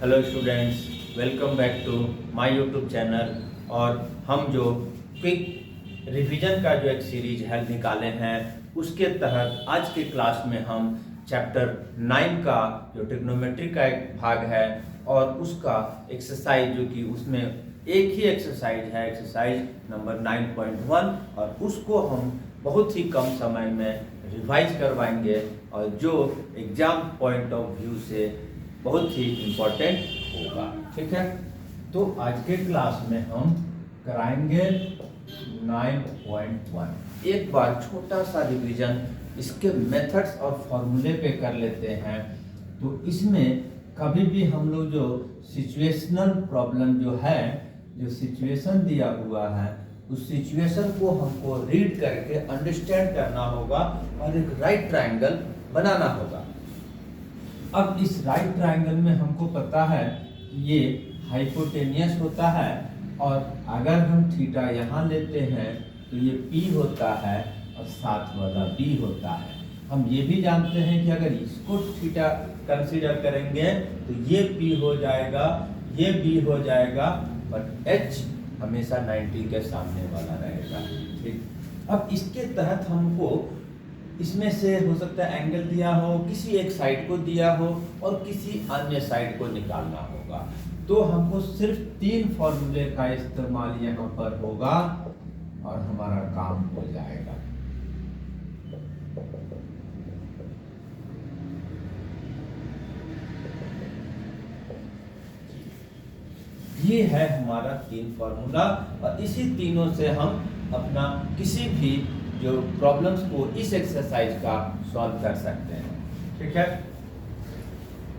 Hello students, welcome back to my YouTube channel. और हम जो क्विक रिवीजन का जो एक सीरीज है निकाले हैं, उसके तहत आज के क्लास में हम चैप्टर 9 का जो ट्रिग्नोमेट्री का एक भाग है और उसका एक्सरसाइज जो कि उसमें एक ही एक्सरसाइज है, एक्सरसाइज नंबर 9.1, और उसको हम बहुत ही कम समय में रिवाइज करवाएंगे और जो एग्जाम पॉइंट ऑफ व्यू से बहुत ही इम्पोर्टेंट होगा। ठीक है, तो आज के क्लास में हम कराएंगे 9.1। एक बार छोटा सा रिवीजन इसके मेथड्स और फॉर्मूले पे कर लेते हैं। तो इसमें कभी भी हम लोग जो सिचुएशनल प्रॉब्लम जो है, जो सिचुएशन दिया हुआ है, उस सिचुएशन को हमको रीड करके अंडरस्टैंड करना होगा और एक राइट ट्रायंगल बनाना होगा। अब इस राइट ट्रायंगल में हमको पता है ये हाइपोटेनियस होता है, और अगर हम थीटा यहाँ लेते हैं तो ये P होता है और साथ वाला B होता है। हम ये भी जानते हैं कि अगर इसको थीटा कंसीडर करेंगे तो ये P हो जाएगा, ये B हो जाएगा, और H हमेशा 90 के सामने वाला रहेगा। ठीक, अब इसके तहत हमको इसमें से हो सकता है एंगल दिया हो, किसी एक साइड को दिया हो और किसी अन्य साइड को निकालना होगा। तो हमको सिर्फ 3 फॉर्मूले का इस्तेमाल यहाँ पर होगा और हमारा काम हो जाएगा। ये है हमारा 3 फॉर्मूला, और इसी तीनों से हम अपना किसी भी जो प्रॉब्लम्स को इस एक्सरसाइज का सॉल्व कर सकते हैं। ठीक है,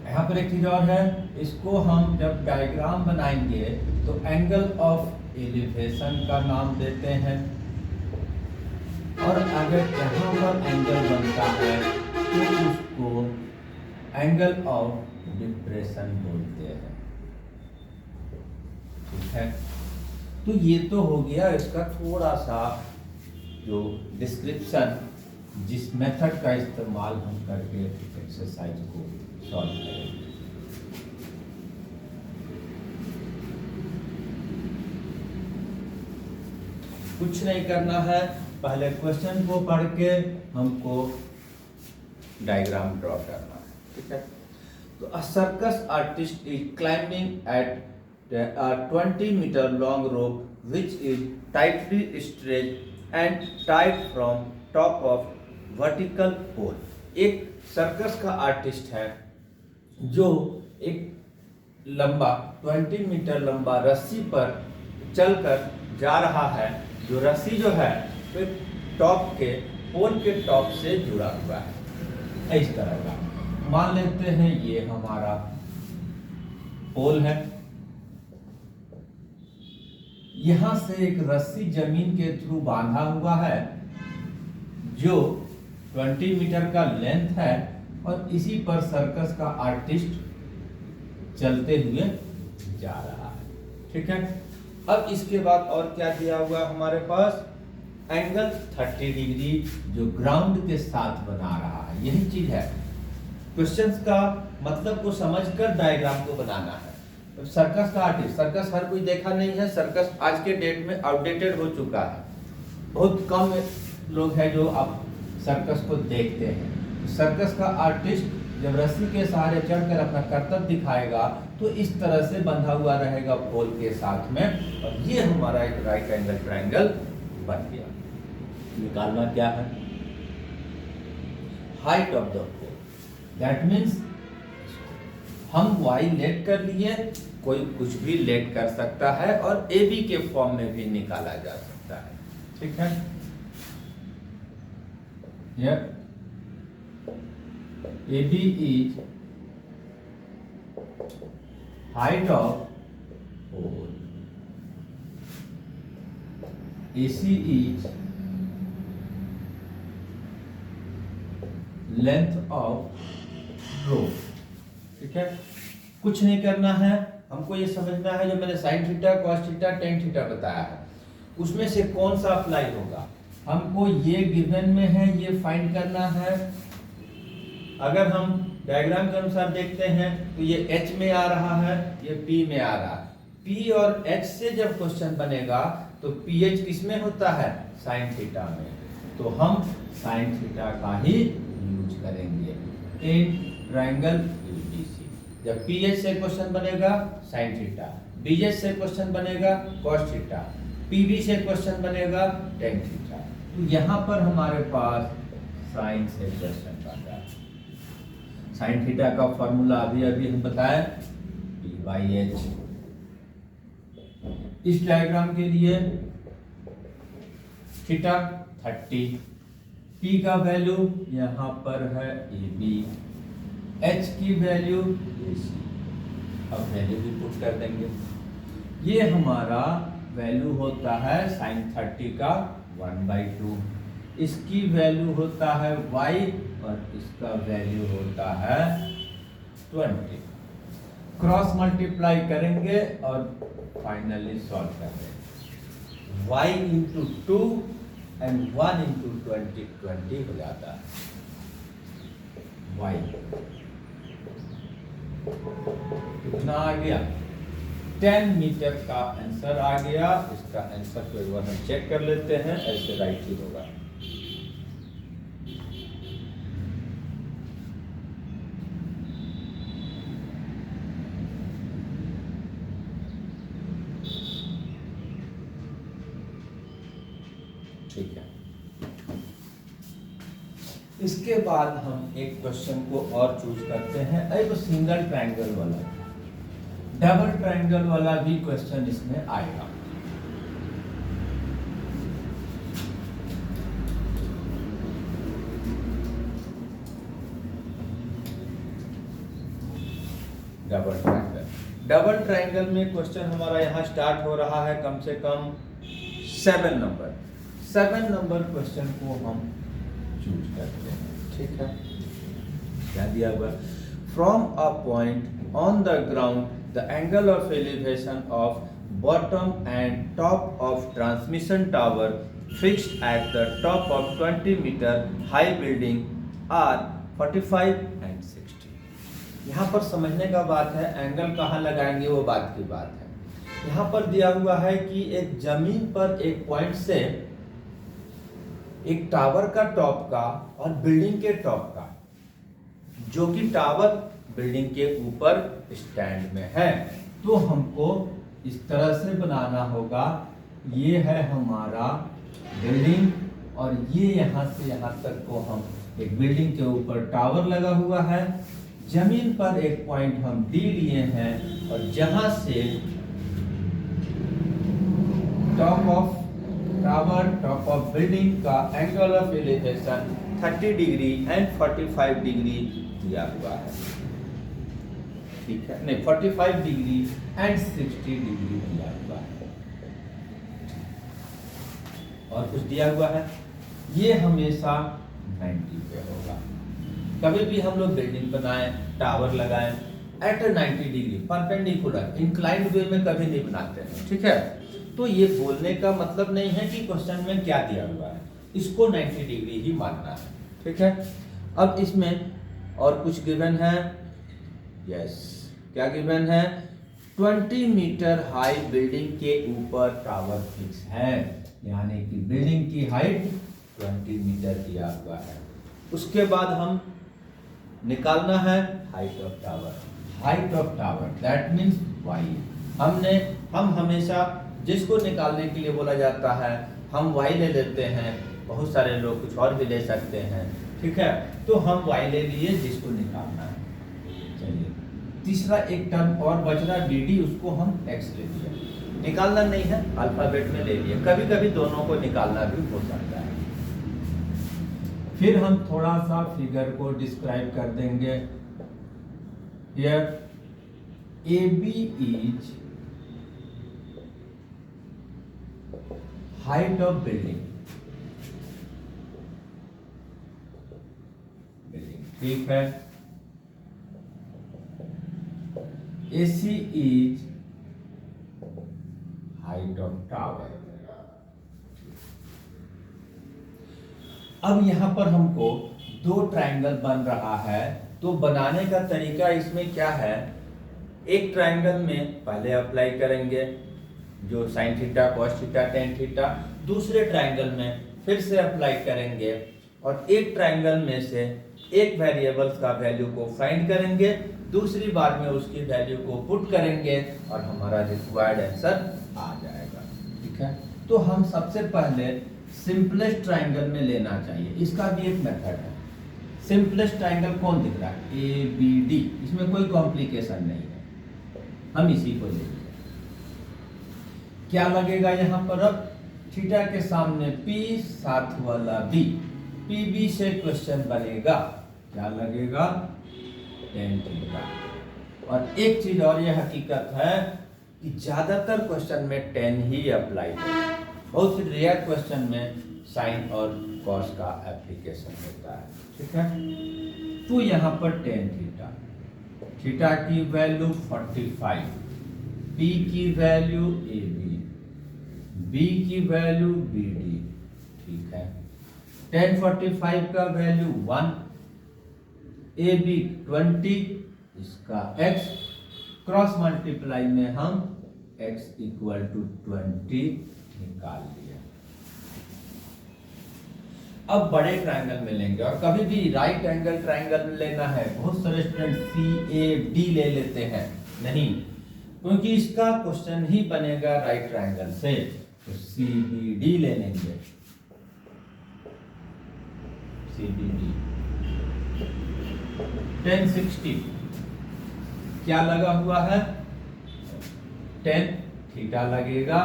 यहाँ पर एक चीज और है, इसको हम जब डायग्राम बनाएंगे तो एंगल ऑफ एलिवेशन का नाम देते हैं, और अगर यहाँ पर एंगल बनता है तो उसको एंगल ऑफ डिप्रेशन बोलते हैं। ठीक है, तो ये तो हो गया इसका थोड़ा सा जो डिस्क्रिप्शन, जिस मेथड का इस्तेमाल हम करके एक्सरसाइज को सॉल्व करेंगे। कुछ नहीं करना है, पहले क्वेश्चन को पढ़ के हमको डायग्राम ड्रॉ करना है। ठीक है, तो a circus artist is climbing at a 20 meter long rope which is tightly stretched and tied from top of vertical pole। एक सर्कस का आर्टिस्ट है जो एक लंबा 20 मीटर लंबा रस्सी पर चलकर जा रहा है। जो रस्सी जो है वो टॉप के पोल के टॉप से जुड़ा हुआ है, इस तरह का। मान लेते हैं ये हमारा पोल है, यहां से एक रस्सी जमीन के थ्रू बांधा हुआ है जो 20 मीटर का लेंथ है, और इसी पर सर्कस का आर्टिस्ट चलते हुए जा रहा है। ठीक है, अब इसके बाद और क्या दिया हुआ हमारे पास, एंगल 30 डिग्री जो ग्राउंड के साथ बना रहा है। यही चीज है, क्वेश्चंस का मतलब को समझकर डायग्राम को बनाना है। सर्कस का आर्टिस्ट, सर्कस हर कोई देखा नहीं है, सर्कस आज के डेट में आउटडेटेड हो चुका है। बहुत कम लोग हैं जो अब सर्कस को देखते हैं। सर्कस का आर्टिस्ट जब रस्सी के सहारे चढ़कर अपना करतब दिखाएगा तो इस तरह से बंधा हुआ रहेगा पोल के साथ में, और ये हमारा एक राइट एंगल ट्रायंगल बन गया। निकालना क्या है, height of the pole, that means हम y लेट कर लिए, कोई कुछ भी लेट कर सकता है, और ए बी के फॉर्म में भी निकाला जा सकता है। ठीक है, A B is height of pole, A C is length of rope. ठीक है, कुछ नहीं करना है, हमको ये समझना है जो मैंने sine theta, cos theta, tan theta बताया है, उसमें से कौन सा अप्लाई होगा। हमको ये गिवन में है, ये फाइंड करना है। अगर हम डायग्राम के अनुसार देखते हैं तो ये H में आ रहा है, ये P में आ रहा है। P और H से जब क्वेश्चन बनेगा तो PH किस में होता है, साइन थीटा में, तो हम साइन थीटा का ही यूज करेंगे इन ट्रायंगल ABC। जब PH से क्वेश्चन बनेगा साइन थीटा, BH से क्वेश्चन बनेगा कॉस थीटा, PB से क्वेश्चन बनेगा टेन थीटा। तो यहाँ पर हमारे पास साइन से क्वेश्चन बन रहा है। साइन थीटा का फॉर्मूला अभी अभी हम बताएं, P/H। इस डायग्राम के लिए थीटा 30, P का वैल्यू यहाँ पर है AB, H की वैल्यू AC। अब वैल्यू भी पुट कर देंगे। ये हमारा वैल्यू होता है साइन 30 का 1/2, इसकी वैल्यू होता है y और इसका वैल्यू होता है 20। क्रॉस मल्टीप्लाई करेंगे और फाइनली सॉल्व कर देंगे। y इंटू 2 एंड 1 इंटू 20 हो जाता है। y कितना आ गया, 10 मीटर का आंसर आ गया। इसका आंसर को एक बार हम चेक कर लेते हैं, ऐसे राइट ही होगा। ठीक है, इसके बाद हम एक क्वेश्चन को और चूज करते हैं। अब सिंगल ट्रायंगल वाला, डबल ट्रायंगल वाला भी क्वेश्चन इसमें आएगा। डबल ट्रायंगल में क्वेश्चन हमारा यहाँ स्टार्ट हो रहा है कम से कम 7 नंबर क्वेश्चन को हम चूज करते हैं। ठीक है, क्या दिया हुआ, from a point on the ground the angle of elevation of bottom and top of transmission tower fixed at the top of 20 metre high building are 45 and 60। यहाँ पर समझने का बात है, एंगल कहाँ लगाएंगे वो बात की बात है। यहाँ पर दिया हुआ है कि एक जमीन पर एक पॉइंट से एक टावर का टॉप का और बिल्डिंग के टॉप का, जो कि टावर बिल्डिंग के ऊपर स्टैंड में है, तो हमको इस तरह से बनाना होगा। ये है हमारा बिल्डिंग और ये यहाँ से यहाँ तक को हम एक बिल्डिंग के ऊपर टावर लगा हुआ है, जमीन पर एक पॉइंट हम डी लिए हैं और जहां से top of tower top of building का angle of elevation 30 degree and 45 degree दिया हुआ है। ठीक है, नहीं 45 डिग्री एंड 60 डिग्री दिया हुआ है। और कुछ दिया हुआ है, ये हमेशा 90 पे होगा। कभी भी हम लोग बिल्डिंग बनाएं, टावर लगाएं eight 90 degree perpendicular inclined way में कभी नहीं बनाते हैं। ठीक है, तो ये बोलने का मतलब नहीं है कि क्वेश्चन में क्या दिया हुआ है, इसको 90 डिग्री ही मानना है। ठीक है, अब इसमें और कुछ गिवन है। यस, क्या गिवन है, 20 मीटर हाई बिल्डिंग के ऊपर टावर फिक्स है, यानी कि बिल्डिंग की हाइट 20 मीटर दिया हुआ है। उसके बाद हम निकालना है height of tower. Height of tower that means y. हम हमेशा जिसको निकालने के लिए बोला जाता है हम वाई ले लेते हैं, बहुत सारे लोग कुछ और भी ले सकते हैं। ठीक है, तो हम वाई ले लिए जिसको निकालना है। चलिए, तीसरा एक टर्म और बच रहा डी डी, उसको हम एक्स ले लिए, निकालना नहीं है, अल्फाबेट में ले लिए। कभी कभी दोनों को निकालना भी हो सकता है। फिर हम थोड़ा सा फिगर को डिस्क्राइब कर देंगे। Here AB is height of building. ठीक है, AC is height of tower. अब यहां पर हमको दो ट्रायंगल बन रहा है, तो बनाने का तरीका इसमें क्या है, एक ट्रायंगल में पहले अप्लाई करेंगे जो sine theta, cos theta, tan theta, दूसरे ट्रायंगल में फिर से अप्लाई करेंगे और एक ट्रायंगल में से एक वेरिएबल्स का वैल्यू को फाइंड करेंगे, दूसरी बार में उसकी वैल्यू को पुट करेंगे और हमारा रिक्वायर्ड आंसर आ जाएगा। ठीक है, तो हम सबसे पहले सिंपलेस्ट ट्रायंगल में लेना चाहिए, इसका भी एक मेथड है। सिंपलेस्ट ट्रायंगल कौन दिख रहा है, ए बी डी, इसमें कोई कॉम्प्लिकेशन नहीं है, हम इसी को लेंगे। क्या लगेगा यहाँ पर, अब थीटा के सामने P साथ वाला B, PB से क्वेश्चन बनेगा, क्या लगेगा, टेन थीटा। और एक चीज और यह हकीकत है कि ज्यादातर क्वेश्चन में टेन ही अप्लाई है, बहुत से रेयर क्वेश्चन में साइन और कॉस का एप्लीकेशन होता है। ठीक है, तो यहाँ पर टेन थीटा, थीटा की वैल्यू 45, P की वैल्यू AB, B की वैल्यू BD। ठीक है, tan 45 का वैल्यू 1, AB 20, इसका x, क्रॉस मल्टीप्लाई में हम x इक्वल टू 20 निकाल लिया। अब बड़े ट्रायंगल में लेंगे, और कभी भी राइट एंगल ट्रायंगल में लेना है, बहुत सारे स्टूडेंट CAD ले लेते हैं, नहीं, क्योंकि इसका क्वेश्चन ही बनेगा राइट ट्रायंगल से, तो CBD ले लेंगे, CBD। 1060 क्या लगा हुआ है, 10 थीटा लगेगा,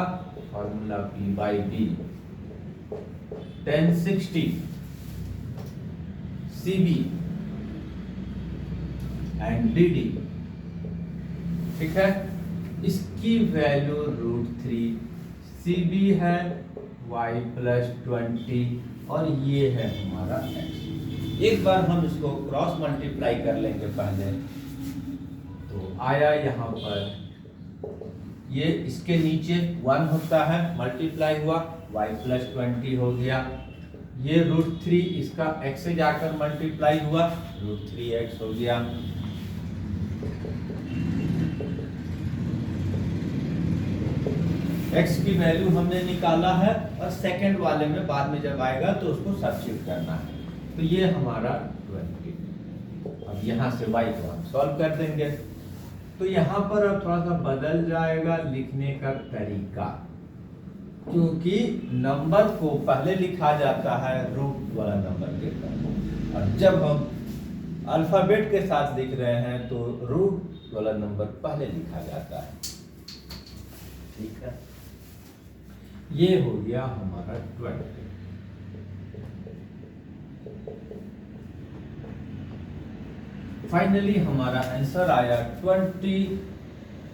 formula P by B। 1060 CB and DD। ठीक है, इसकी वैल्यू √3, CB है y प्लस 20 और ये है हमारा x। एक बार हम इसको क्रॉस मल्टीप्लाई कर लेंगे पहले, तो आया यहाँ पर, ये इसके नीचे 1 होता है, मल्टीप्लाई हुआ, y प्लस 20 हो गया, ये √3 इसका x से जाकर मल्टीप्लाई हुआ, √3x हो गया। x की वैल्यू हमने निकाला है, और सेकंड वाले में बाद में जब आएगा तो उसको सब्स्टिट्यूट करना है, तो ये हमारा 20। अब यहाँ से y को हम सॉल्व कर देंगे, तो यहाँ पर अब थोड़ा सा बदल जाएगा लिखने का तरीका, क्योंकि नंबर को पहले लिखा जाता है रूट वाला नंबर के साथ, और जब हम अल्फाबेट के साथ लिख रहे हैं तो रूट वाला नंबर पहले लिखा जाता है। ठीक है, ये हो गया हमारा 20। फाइनली हमारा आंसर आया 20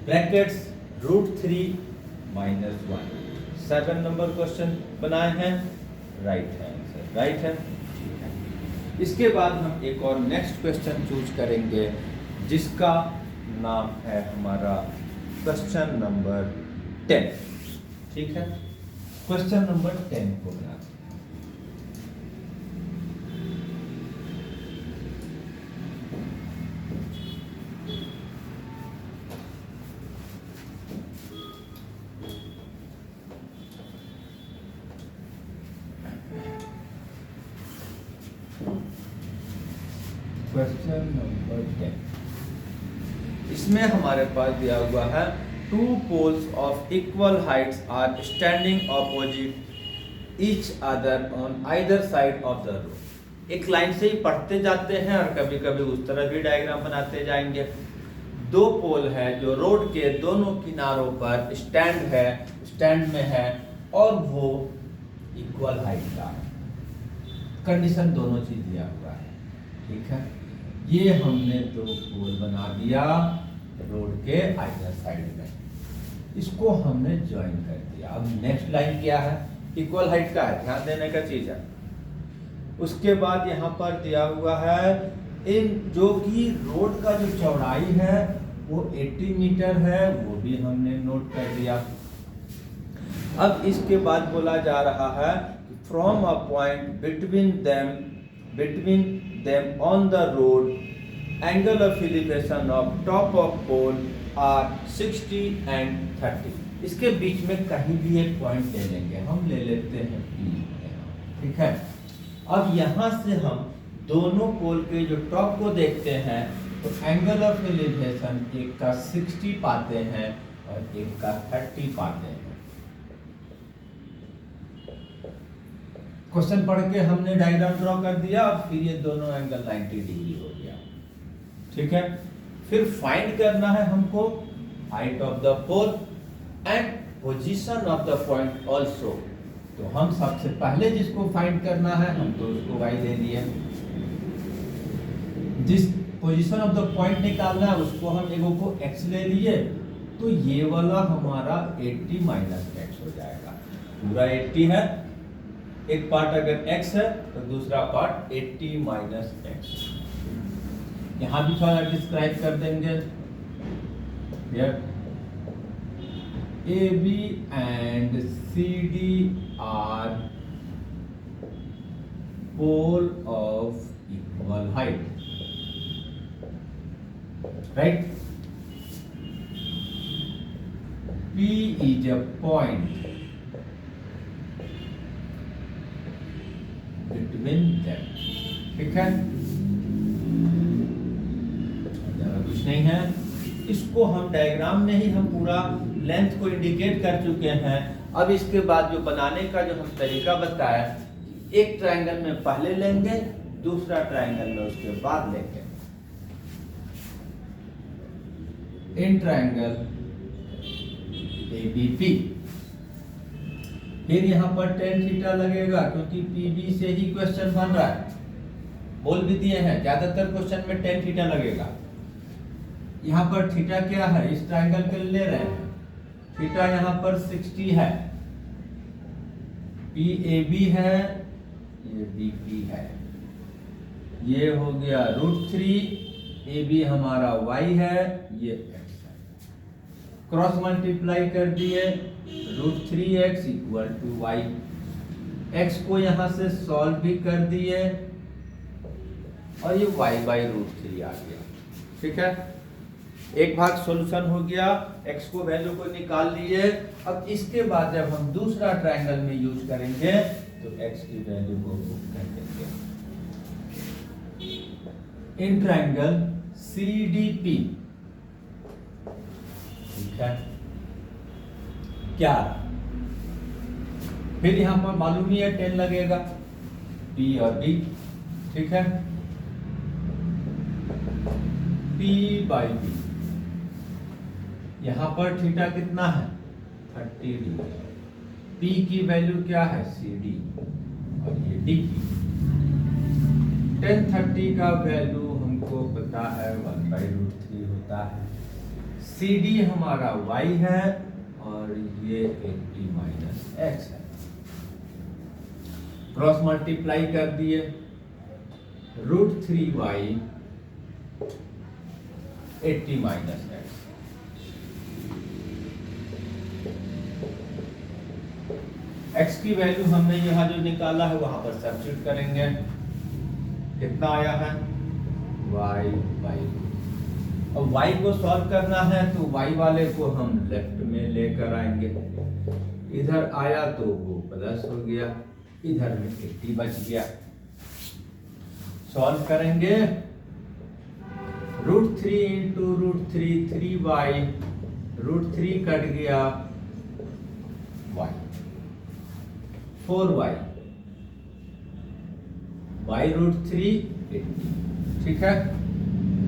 ब्रैकेट्स √3 माइनस 1। 7 नंबर क्वेश्चन बनाए हैं, राइट है आंसर, राइट है। ठीक है, इसके बाद हम एक और नेक्स्ट क्वेश्चन चूज करेंगे, जिसका नाम है हमारा क्वेश्चन नंबर 10। ठीक है, क्वेश्चन नंबर 10 को बनाते हैं। क्वेश्चन नंबर 10, इसमें हमारे पास दिया हुआ है, two poles of equal heights are standing opposite each other on either side of the road. एक लाइन से ही पढ़ते जाते हैं और कभी कभी उस तरह भी डायग्राम बनाते जाएंगे। दो पोल है जो रोड के दोनों किनारों पर स्टैंड में है, और वो इक्वल हाइट का है। कंडीशन दोनों चीज दिया हुआ है। ठीक है, ये हमने दो पोल बना दिया रोड के आइदर साइड में, इसको हमने ज्वाइन कर दिया। अब नेक्स्ट लाइन क्या है, इक्वल हाइट का है, ध्यान देने का चीज है। उसके बाद यहाँ पर दिया हुआ है इन जो कि रोड का जो चौड़ाई है वो 80 मीटर है, वो भी हमने नोट कर दिया। अब इसके बाद बोला जा रहा है from a point between them on the road angle of elevation of top of pole are 60 and 30। इसके बीच में कहीं भी एक पॉइंट ले लेंगे, हम ले लेते हैं P, ठीक है। अब यहाँ से हम दोनों पोल के जो टॉप को देखते हैं तो एंगल ऑफ एलिवेशन एक का 60 पाते हैं और एक का 30 पाते हैं। क्वेश्चन पढ़ के हमने डायग्राम ड्रॉ कर दिया और फिर ये दोनों एंगल 90 डिग्री हो गया, ठीक है। फिर फाइंड करना है हमको height of the pole and position of the point also. तो हम सबसे पहले जिसको फाइंड करना है हम तो उसको y ले लिए, जिस पोजीशन ऑफ द पॉइंट निकालना है उसको हम एगो को x ले लिए, तो ये वाला हमारा 80 माइनस x हो जाएगा। पूरा 80 है, एक पार्ट अगर x है तो दूसरा पार्ट 80 माइनस x। यहां भी थोड़ा डिस्क्राइब कर देंगे। AB and CD are pole of equal height, right? P is a point between them, ठीक है। ज़्यादा कुछ नहीं है, इसको हम डायग्राम में ही हम पूरा लेंथ को इंडिकेट कर चुके हैं। अब इसके बाद जो बनाने का जो हम तरीका बताया, एक ट्रायंगल में पहले लेंगे, दूसरा ट्रायंगल में उसके बाद लेंगे। इन ट्रायंगल ABP, फिर यहाँ पर tan थीटा लगेगा क्योंकि PB से ही क्वेश्चन बन रहा है, बोल भी दिए हैं ज्यादातर क्वेश्चन में tan थीटा लगेगा। यहाँ पर थीटा क्या है, इस ट्रायंगल के लिए ले रहे हैं, थीटा यहाँ पर 60 है, PAB है, ये BP है, ये हो गया √3, AB हमारा y है, ये x है। क्रॉस मल्टीप्लाई कर दिए, √3x equal to y, x को यहाँ से सॉल्व भी कर दिए और ये y बाई √3 आ गया, ठीक है। एक भाग सॉल्यूशन हो गया, x को वैल्यू को निकाल लिए। अब इसके बाद जब हम दूसरा ट्रायंगल में यूज करेंगे तो x की वैल्यू को पुट कर देंगे। इन ट्रायंगल CDP, ठीक है, क्या, फिर यहां पर मालूम ही है 10 लगेगा, P और B, ठीक है। P बाई B, यहां पर थीटा कितना है 30 डिग्री, P की वैल्यू क्या है CD और ये D की। tan 30 का वैल्यू हमको पता है 1/√3 होता है, CD हमारा y है और ये 80 माइनस x है। क्रॉस मल्टीप्लाई कर दिए, √3y 80 माइनस x, x की वैल्यू हमने यहाँ जो निकाला है वहां पर सब्स्टिट्यूट करेंगे, कितना आया है y बाई, अब y को सॉल्व करना है तो y वाले को हम लेफ्ट में लेकर आएंगे, इधर आया तो वो प्लस हो गया, इधर में 80 बच गया। सॉल्व करेंगे, √3 इंटू √3 3y, √3 कट गया y, 4y, y √3 80, ठीक है।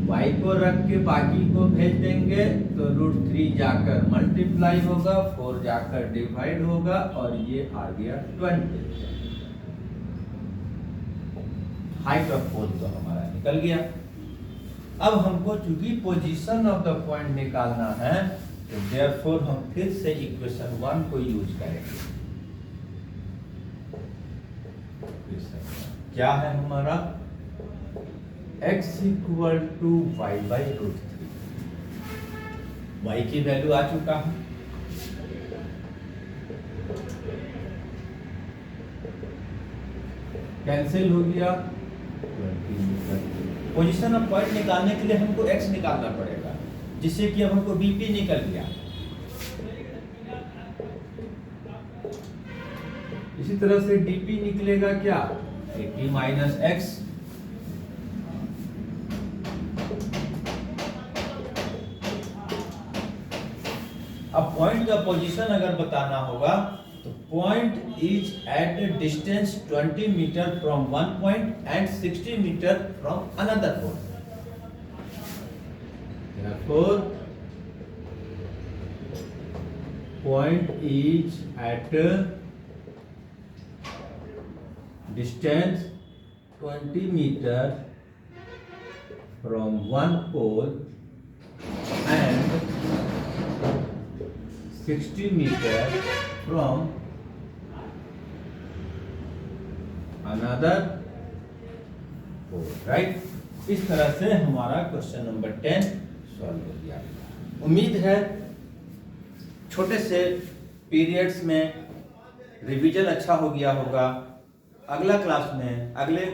y को रख के बाकी को भेज देंगे तो √3 जाकर मल्टीप्लाई होगा, 4 जाकर डिवाइड होगा और ये आ गया 20। हाइट ऑफ पोल तो हमारा निकल गया। अब हमको चूंकि पोजीशन ऑफ द पॉइंट निकालना है तो देयरफॉर हम फिर से इक्वेशन 1 को यूज करेंगे। क्या है हमारा x equal to y by √3, y की वैल्यू आ चुका है, कैंसिल हो गया, 20 पोजीशन ऑफ पॉइंट निकालने के लिए हमको एक्स निकालना पड़ेगा, जिससे कि अब हमको बीपी निकल गया। इसी तरह से डीपी निकलेगा क्या, एपी माइनस एक्स। अब पॉइंट का पोजीशन अगर बताना होगा तो point is at a distance 20 metre from one point and 60 metre from another point. therefore point is at a distance 20 meter from one pole and 60 meter from another pole, right? इस तरह से हमारा question number 10 solve हो गया। उम्मीद है छोटे से पीरियड्स में रिवीजन अच्छा हो गया होगा। अगला क्लास में अगले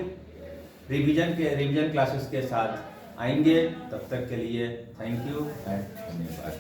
रिवीजन क्लासेस के साथ आएंगे। तब तक के लिए थैंक यू एंड धन्यवाद।